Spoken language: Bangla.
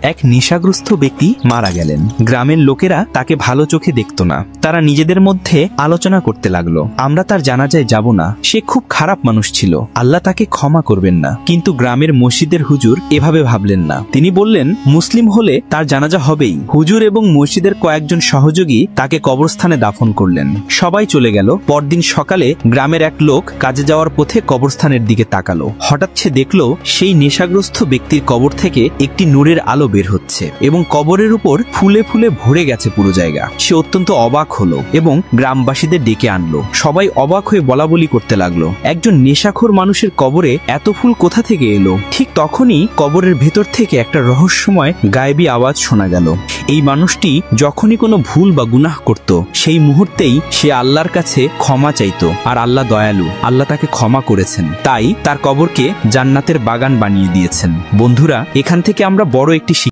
এক নেশাগ্রস্ত ব্যক্তি মারা গেলেন। গ্রামের লোকেরা তাকে ভালো চোখে দেখত না। তারা নিজেদের মধ্যে আলোচনা করতে লাগলো, আমরা তার জানাজায় যাব না, সে খুব খারাপ মানুষ ছিল, আল্লাহ তাকে ক্ষমা করবেন না। কিন্তু গ্রামের মসজিদের হুজুর এভাবে ভাবলেন না। তিনি বললেন, মুসলিম হলে তার জানাজা হবেই। হুজুর এবং মসজিদের কয়েকজন সহযোগী তাকে কবরস্থানে দাফন করলেন। সবাই চলে গেল। পরদিন সকালে গ্রামের এক লোক কাজে যাওয়ার পথে কবরস্থানের দিকে তাকালো। হঠাৎ সে দেখলো সেই নেশাগ্রস্ত ব্যক্তির কবর থেকে একটি নূরের আলো বের হচ্ছে এবং কবরের উপর ফুলে ফুলে ভরে গেছে পুরো জায়গা। সে অত্যন্ত অবাক হলো এবং গ্রামবাসীদের ডেকে আনলো। সবাই অবাক হয়ে বলাবলি করতে লাগলো, একজন নেশাখোর মানুষের কবরে এত ফুল কোথা থেকে এলো? ঠিক তখনই কবরের ভেতর থেকে একটা রহস্যময় গায়েবী আওয়াজ শোনা গেল। এই মানুষটি যখনই কোনো ভুল বা গুনাহ করত, সেই মুহূর্তেই সে আল্লাহর কাছে ক্ষমা চাইতো, আর আল্লাহ দয়ালু, আল্লাহ তাকে ক্ষমা করেছেন। তাই তার কবরকে জান্নাতের বাগান বানিয়ে দিয়েছেন। বন্ধুরা, এখান থেকে আমরা বড় একটি